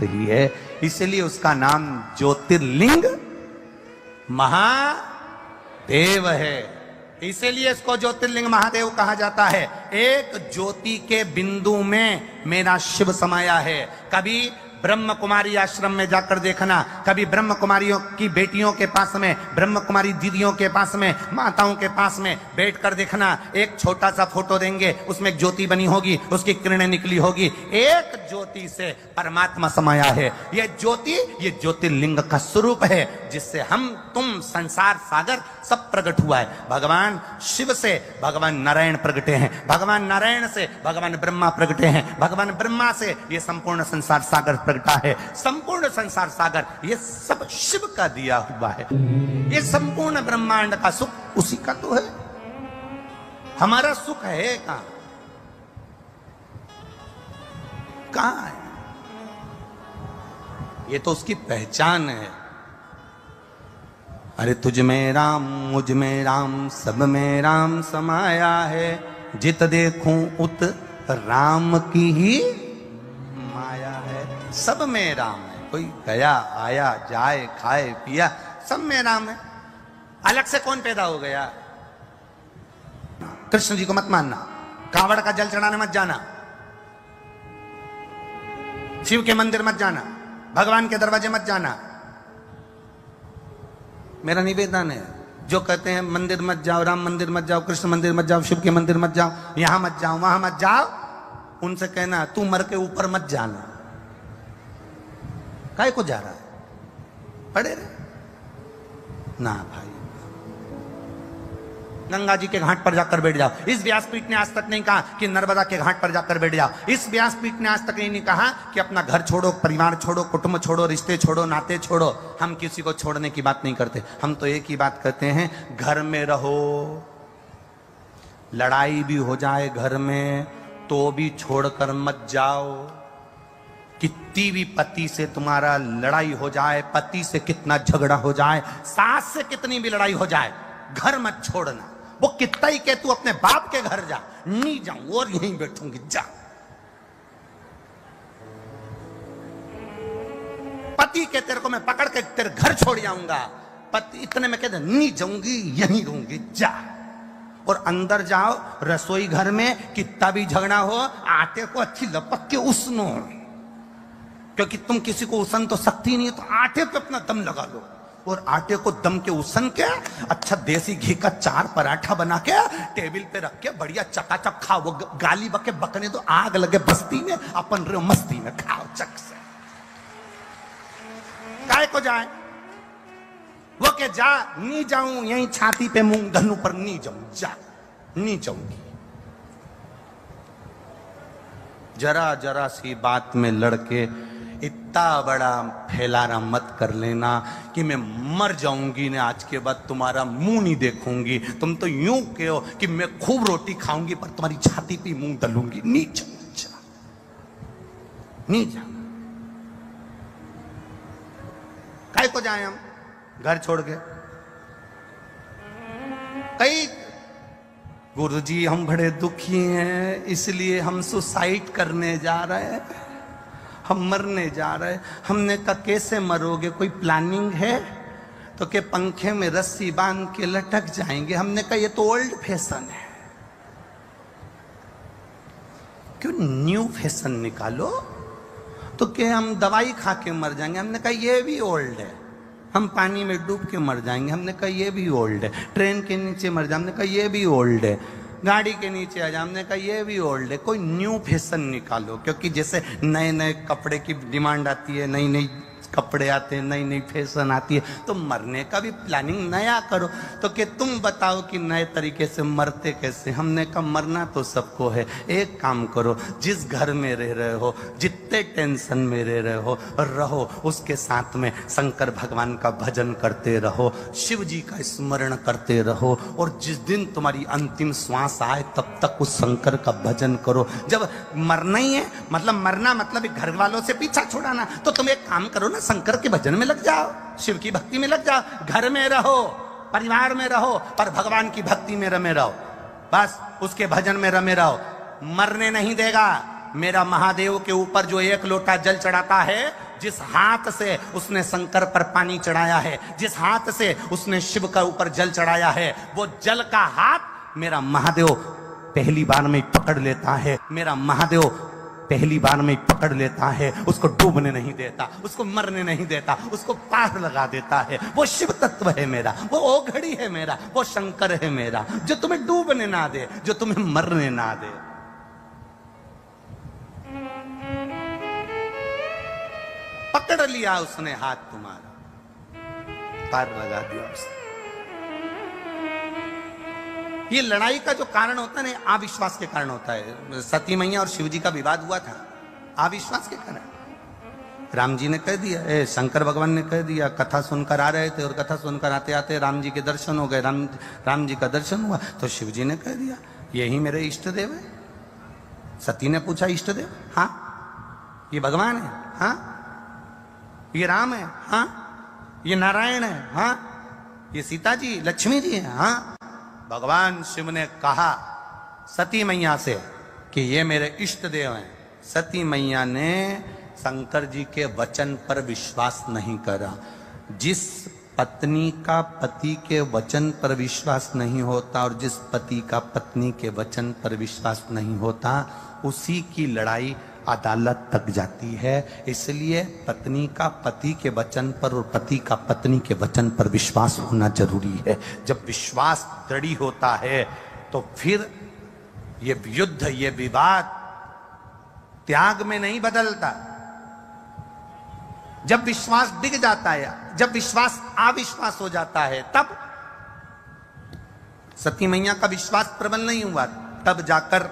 ही है, इसलिए उसका नाम ज्योतिर्लिंग महादेव है। इसीलिए इसको ज्योतिर्लिंग महादेव कहा जाता है। एक ज्योति के बिंदु में मेरा शिव समाया है। कभी ब्रह्म कुमारी आश्रम में जाकर देखना, कभी ब्रह्म कुमारियों की बेटियों के पास में, ब्रह्म कुमारी दीदियों के पास में, माताओं के पास में बैठ कर देखना, एक छोटा सा फोटो देंगे, उसमें एक ज्योति बनी होगी, उसकी किरणें निकली होगी। एक ज्योति से परमात्मा समाया है। ये ज्योति, ये ज्योतिर्लिंग का स्वरूप है, जिससे हम तुम संसार सागर सब प्रकट हुआ है। भगवान शिव से भगवान नारायण प्रगटे हैं, भगवान नारायण से भगवान ब्रह्मा प्रगटे हैं, भगवान ब्रह्मा से ये संपूर्ण संसार सागर प्रगटा है। संपूर्ण संसार सागर ये सब शिव का दिया हुआ है। ये संपूर्ण ब्रह्मांड का सुख उसी का तो है। हमारा सुख है कहां? कहां है? ये तो उसकी पहचान है। अरे तुझ में राम, मुझ में राम, सब में राम समाया है। जित देखूं उत राम की ही माया है। सब में राम है। कोई गया आया, जाए खाए पिया, सब में राम है। अलग से कौन पैदा हो गया? कृष्ण जी को मत मानना, कांवड़ का जल चढ़ाने मत जाना, शिव के मंदिर मत जाना, भगवान के दरवाजे मत जाना। मेरा निवेदन है, जो कहते हैं मंदिर मत जाओ, राम मंदिर मत जाओ, कृष्ण मंदिर मत जाओ, शिव के मंदिर मत जाओ, यहां मत जाओ, वहां मत जाओ, उनसे कहना तू मर के ऊपर मत जाना। काहे को जा रहा है? पड़े रहे ना भाई। गंगा जी के घाट पर जाकर बैठ जाओ। इस व्यासपीठ ने आज तक नहीं कहा कि नर्मदा के घाट पर जाकर बैठ जाओ। इस व्यासपीठ ने आज तक नहीं कहा कि अपना घर छोड़ो, परिवार छोड़ो, कुटुंब छोड़ो, रिश्ते छोड़ो, नाते छोड़ो। हम किसी को छोड़ने की बात नहीं करते। हम तो एक ही बात करते हैं, घर में रहो। लड़ाई भी हो जाए घर में तो भी छोड़कर मत जाओ। कितनी भी पति से तुम्हारा लड़ाई हो जाए, पति से कितना झगड़ा हो जाए, सास से कितनी भी लड़ाई हो जाए, घर मत छोड़ना। वो कितना ही के तू अपने बाप के घर जा, नहीं जाऊं और यहीं बैठूंगी, जा। पति के तेरे को मैं पकड़ के तेरे घर छोड़ जाऊंगा, पति इतने में कहते नहीं जाऊंगी, यहीं रहूंगी, जा। और अंदर जाओ रसोई घर में, कितना भी झगड़ा हो, आटे को अच्छी लपक के उसनो, क्योंकि तुम किसी को उसन तो सकती नहीं है, तो आटे पे अपना दम लगा लो। और आटे को दम के उसन के अच्छा देसी घी का 4 पराठा बना के टेबल पे रख के बढ़िया चकाचक खाओ। वो गाली बके बकने तो आग लगे बस्ती में, अपन रे मस्ती में खाओ चक से। काय को जाए वो के जा, नहीं जाऊं, यहीं छाती पे मूंग धनु पर नहीं जाऊं, जा, नहीं जाऊंगी। जरा जरा सी बात में लड़के इतना बड़ा फैलाना मत कर लेना कि मैं मर जाऊंगी ना, आज के बाद तुम्हारा मुंह नहीं देखूंगी। तुम तो यूं कहो कि मैं खूब रोटी खाऊंगी पर तुम्हारी छाती पे मुंह दलूंगी। नहीं जा, नहीं जा। काय को जाए हम घर छोड़ के? कई गुरुजी हम बड़े दुखी हैं, इसलिए हम सुसाइड करने जा रहे हैं, हम मरने जा रहे हैं। हमने कहा कैसे मरोगे, कोई प्लानिंग है? तो के पंखे में रस्सी बांध के लटक जाएंगे। हमने कहा ये तो ओल्ड फैशन है, क्यों न्यू फैशन निकालो? तो के हम दवाई खा के मर जाएंगे। हमने कहा ये भी ओल्ड है। हम पानी में डूब के मर जाएंगे। हमने कहा ये भी ओल्ड है। ट्रेन के नीचे मर जाए, हमने कहा ये भी ओल्ड है। गाड़ी के नीचे आ जाए, हमने कहा ये भी ओल्ड है। कोई न्यू फैशन निकालो, क्योंकि जैसे नए नए कपड़े की डिमांड आती है, नई नई कपड़े आते हैं, नई नई फैशन आती है, तो मरने का भी प्लानिंग नया करो। तो कि तुम बताओ कि नए तरीके से मरते कैसे? हमने कहा मरना तो सबको है। एक काम करो, जिस घर में रह रहे हो, जितने टेंशन में रह रहे हो, रहो उसके साथ में शंकर भगवान का भजन करते रहो, शिव जी का स्मरण करते रहो। और जिस दिन तुम्हारी अंतिम श्वास आए तब तक उस शंकर का भजन करो। जब मरना ही है, मतलब मरना मतलब घर वालों से पीछा छुड़ाना, तो तुम एक काम करो ना, शंकर के भजन में लग जाओ, शिव की भक्ति में लग जाओ। घर में रहो, परिवार में रहो, पर भगवान की भक्ति में रमे रहो, बस उसके भजन में रमे रहो। मरने नहीं देगा। मेरा महादेव के ऊपर जो 1 लोटा जल चढ़ाता है जिस हाथ से उसने शंकर पर पानी चढ़ाया है, जिस हाथ से उसने शिव का ऊपर जल चढ़ाया है, वो जल का हाथ मेरा महादेव पहली बार में पकड़ लेता है। मेरा महादेव पहली बार में पकड़ लेता है, उसको डूबने नहीं देता, उसको मरने नहीं देता, उसको पार लगा देता है। वो शिव तत्व है मेरा, वो ओघड़ी है मेरा, वो शंकर है मेरा, जो तुम्हें डूबने ना दे, जो तुम्हें मरने ना दे। पकड़ लिया उसने हाथ तुम्हारा, पार लगा दिया उसने। ये लड़ाई का जो कारण होता है ना, अविश्वास के कारण होता है। सती मैया और शिवजी का विवाद हुआ था अविश्वास के कारण। राम जी ने कह दिया, शंकर भगवान ने कह दिया, कथा सुनकर आ रहे थे और कथा सुनकर आते आते राम जी के दर्शन हो गए, राम जी का दर्शन हुआ तो शिव जी ने कह दिया यही मेरे इष्ट देव है। सती ने पूछा इष्ट देव? हाँ। ये भगवान है? हाँ। ये राम है? हाँ। ये नारायण है? हाँ। ये सीता जी लक्ष्मी जी है? हाँ। भगवान शिव ने कहा सती मैया से कि ये मेरे इष्ट देव हैं। सती मैया ने शंकर जी के वचन पर विश्वास नहीं करा। जिस पत्नी का पति के वचन पर विश्वास नहीं होता और जिस पति का पत्नी के वचन पर विश्वास नहीं होता, उसी की लड़ाई अदालत तक जाती है। इसलिए पत्नी का पति के वचन पर और पति का पत्नी के वचन पर विश्वास होना जरूरी है। जब विश्वास दृढ़ होता है तो फिर ये युद्ध, ये विवाद त्याग में नहीं बदलता। जब विश्वास डिग जाता है, जब विश्वास अविश्वास हो जाता है, तब सती मैया का विश्वास प्रबल नहीं हुआ, तब जाकर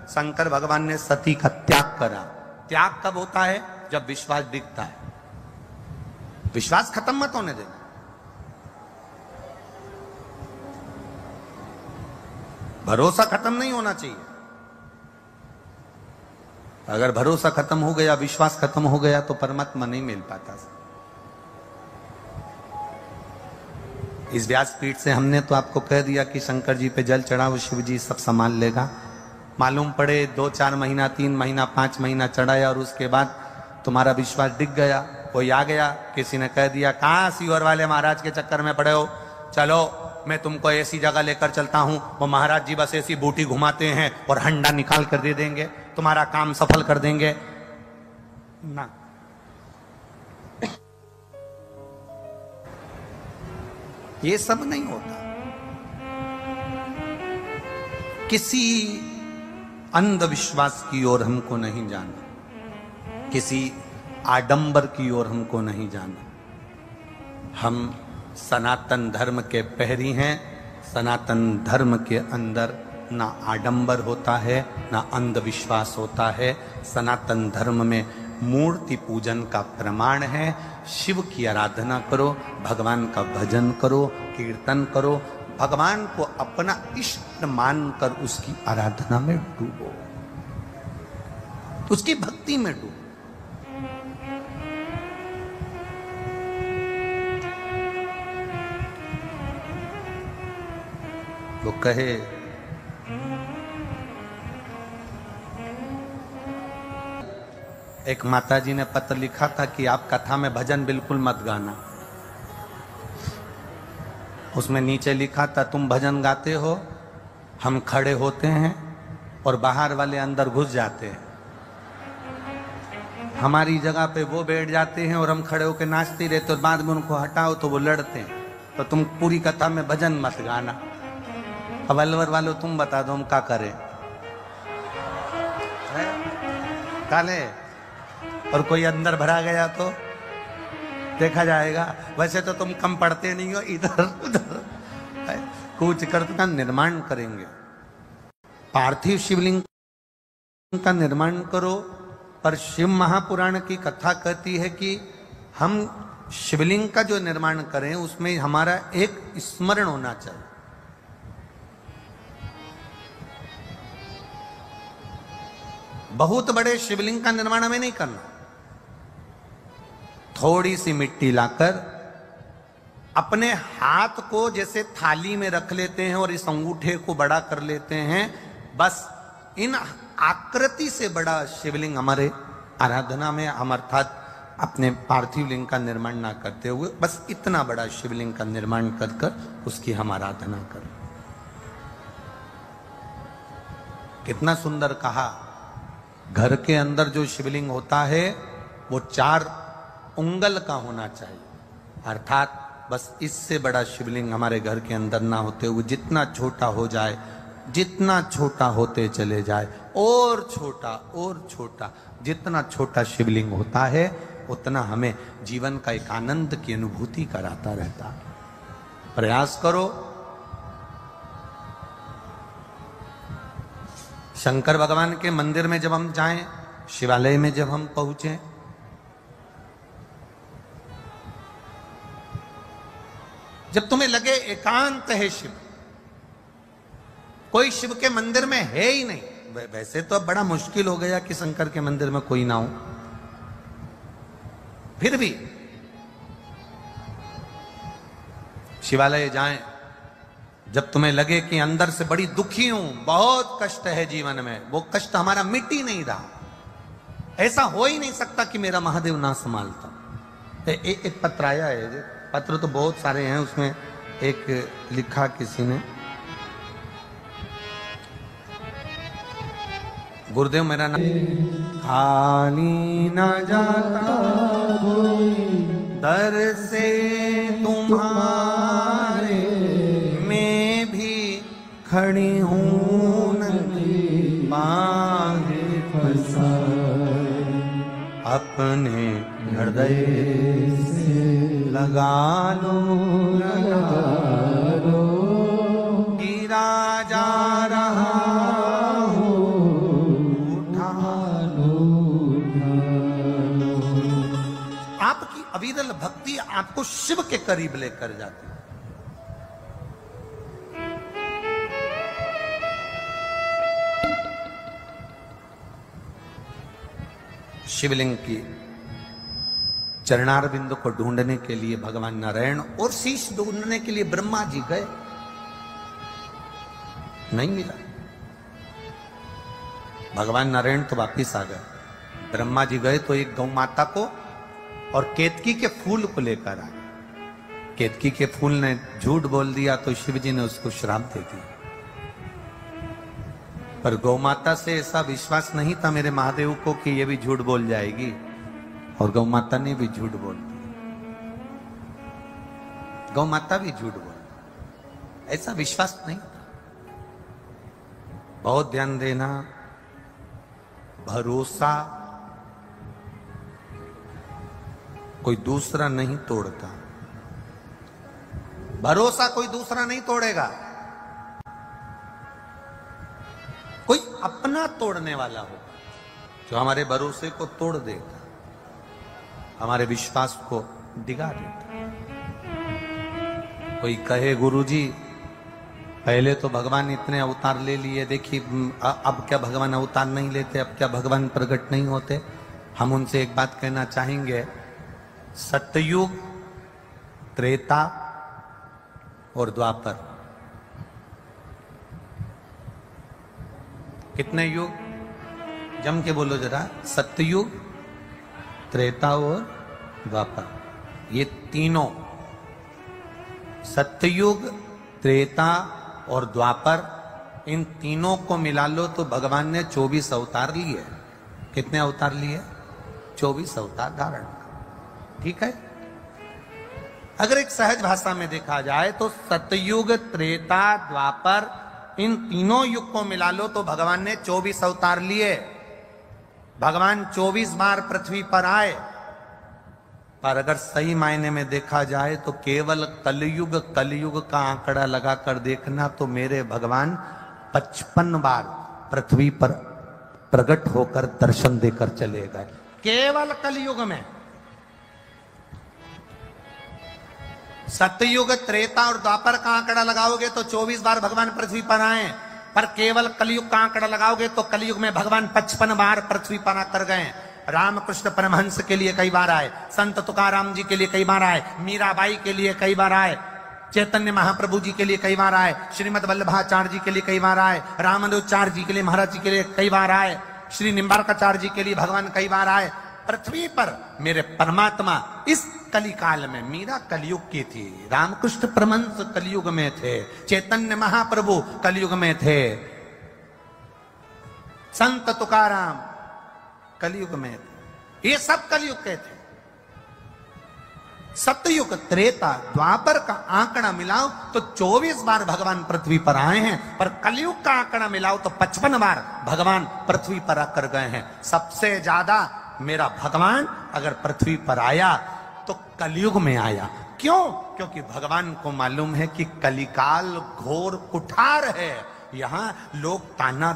शंकर भगवान ने सती का त्याग करा। त्याग कब होता है? जब विश्वास दिखता है। विश्वास खत्म मत होने देना। भरोसा खत्म नहीं होना चाहिए। अगर भरोसा खत्म हो गया, विश्वास खत्म हो गया तो परमात्मा नहीं मिल पाता। इस व्यासपीठ से हमने तो आपको कह दिया कि शंकर जी पे जल चढ़ाओ, शिव जी सब संभाल लेगा। मालूम पड़े 2-4 महीना, 3 महीना, 5 महीना चढ़ाया और उसके बाद तुम्हारा विश्वास डिग गया, कोई आ गया, किसी ने कह दिया कहां सीवर वाले महाराज के चक्कर में पड़े हो, चलो मैं तुमको ऐसी जगह लेकर चलता हूं, वो महाराज जी बस ऐसी बूटी घुमाते हैं और हंडा निकाल कर दे देंगे, तुम्हारा काम सफल कर देंगे ना। ये सब नहीं होता। किसी अंधविश्वास की ओर हमको नहीं जाना, किसी आडंबर की ओर हमको नहीं जाना। हम सनातन धर्म के प्रहरी हैं। सनातन धर्म के अंदर ना आडंबर होता है, ना अंधविश्वास होता है। सनातन धर्म में मूर्ति पूजन का प्रमाण है। शिव की आराधना करो, भगवान का भजन करो, कीर्तन करो, भगवान को अपना इष्ट मानकर उसकी आराधना में डूबो, उसकी भक्ति में डूबो। वो कहे एक माताजी ने पत्र लिखा था कि आप कथा में भजन बिल्कुल मत गाना। उसमें नीचे लिखा था तुम भजन गाते हो, हम खड़े होते हैं और बाहर वाले अंदर घुस जाते हैं। हमारी जगह पे वो बैठ जाते हैं और हम खड़े होकर नाचते रहते और बाद में उनको हटाओ तो वो लड़ते हैं। तो तुम पूरी कथा में भजन मत गाना। अब अलवर वालों तुम बता दो हम क्या करें? काले और कोई अंदर भरा गया तो देखा जाएगा। वैसे तो तुम कम पढ़ते नहीं हो, इधर उधर कूच कर का निर्माण करेंगे। पार्थिव शिवलिंग का निर्माण करो। पर शिव महापुराण की कथा कहती है कि हम शिवलिंग का जो निर्माण करें उसमें हमारा एक स्मरण होना चाहिए। बहुत बड़े शिवलिंग का निर्माण हमें नहीं करना। थोड़ी सी मिट्टी लाकर अपने हाथ को जैसे थाली में रख लेते हैं और इस अंगूठे को बड़ा कर लेते हैं, बस इन आकृति से बड़ा शिवलिंग हमारे आराधना में, हम अर्थात अपने पार्थिव लिंग का निर्माण ना करते हुए बस इतना बड़ा शिवलिंग का निर्माण कर कर उसकी हम आराधना करें। कितना सुंदर कहा, घर के अंदर जो शिवलिंग होता है वो 4 उंगल का होना चाहिए, अर्थात बस इससे बड़ा शिवलिंग हमारे घर के अंदर ना होते हुए जितना छोटा हो जाए, जितना छोटा होते चले जाए, और छोटा, जितना छोटा शिवलिंग होता है उतना हमें जीवन का एक आनंद की अनुभूति कराता रहता। प्रयास करो। शंकर भगवान के मंदिर में जब हम जाएं, शिवालय में जब हम पहुंचे, जब तुम्हें लगे एकांत है शिव, कोई शिव के मंदिर में है ही नहीं, वैसे तो अब बड़ा मुश्किल हो गया कि शंकर के मंदिर में कोई ना हो, फिर भी शिवालय जाएं, जब तुम्हें लगे कि अंदर से बड़ी दुखी हूं, बहुत कष्ट है जीवन में, वो कष्ट हमारा मिट ही नहीं रहा, ऐसा हो ही नहीं सकता कि मेरा महादेव ना संभालता। एक पत्र आया है, पत्र तो बहुत सारे हैं, उसमें एक लिखा किसी ने, गुरुदेव मेरा नाम खाली न जाता दर से तुम्हारे, मैं भी खड़ी हूं बांधे फंसाए, अपने हृदय से लगा लो, गिरा जा रहा अविरल भक्ति आपको शिव के करीब लेकर जाती है। शिवलिंग की चरणार बिंदु को ढूंढने के लिए भगवान नारायण और शीश ढूंढने के लिए ब्रह्मा जी गए, नहीं मिला। भगवान नारायण तो वापिस आ गए, ब्रह्मा जी गए तो एक गौ माता को और केतकी के फूल को लेकर आए। केतकी के फूल ने झूठ बोल दिया तो शिव जी ने उसको श्राप दे दिया, पर गौ माता से ऐसा विश्वास नहीं था मेरे महादेव को कि ये भी झूठ बोल जाएगी, और गौ माता ने भी झूठ बोल दिया, गौ माता भी झूठ बोल, ऐसा विश्वास नहीं था। बहुत ध्यान देना, भरोसा कोई दूसरा नहीं तोड़ता, भरोसा कोई दूसरा नहीं तोड़ेगा, कोई अपना तोड़ने वाला होगा जो हमारे भरोसे को तोड़ देगा, हमारे विश्वास को डिगा देगा। कोई कहे गुरुजी पहले तो भगवान इतने अवतार ले लिए, देखिए अब क्या भगवान अवतार नहीं लेते, अब क्या भगवान प्रकट नहीं होते। हम उनसे एक बात कहना चाहेंगे, सतयुग, त्रेता और द्वापर, कितने युग? जम के बोलो जरा, सतयुग, त्रेता और द्वापर, ये तीनों, सतयुग, त्रेता और द्वापर, इन तीनों को मिला लो तो भगवान ने 24 अवतार लिए। कितने अवतार लिए? 24 अवतार धारण। ठीक है। अगर एक सहज भाषा में देखा जाए तो सतयुग, त्रेता, द्वापर, इन तीनों युग को मिला लो तो भगवान ने 24 अवतार लिए। भगवान 24 बार पृथ्वी पर आए, पर अगर सही मायने में देखा जाए तो केवल कलयुग का आंकड़ा लगाकर देखना तो मेरे भगवान 55 बार पृथ्वी पर प्रकट होकर दर्शन देकर चले गए, केवल कलयुग में। सतयुग, त्रेता और द्वापर का आंकड़ा लगाओगे तो 24 बार भगवान पृथ्वी पर आए, पर केवल कलयुग का आंकड़ा लगाओगे तो कलयुग में भगवान 55 बार पृथ्वी पर आकर गए। रामकृष्ण परमहंस के लिए कई बार आए, संत तुकाराम जी के लिए कई बार आए, मीराबाई के लिए कई बार आए, चैतन्य महाप्रभु जी के लिए कई बार आए, श्रीमद वल्लभाचार्य जी के लिए कई बार आए, रामानुजाचार्य जी के लिए, महाराज जी के लिए कई बार आए, श्री निम्बारकाचार्य जी के लिए भगवान कई बार आए, पृथ्वी पर मेरे परमात्मा इस कलिकाल में, मीरा कलयुग की थी, रामकृष्ण परमहंस कलयुग में थे, चैतन्य महाप्रभु कलयुग में थे, संत तुकाराम कलयुग में थे, ये सब कलयुग के थे। सतयुग, त्रेता, द्वापर का आंकड़ा मिलाओ तो 24 बार भगवान पृथ्वी पर आए हैं, पर कलयुग का आंकड़ा मिलाओ तो 55 बार भगवान पृथ्वी पर आकर गए हैं। सबसे ज्यादा मेरा भगवान अगर पृथ्वी पर आया तो कलयुग में आया। क्यों? क्योंकि भगवान को मालूम है कि कलिकाल घोर कुठार है, यहां लोग ताना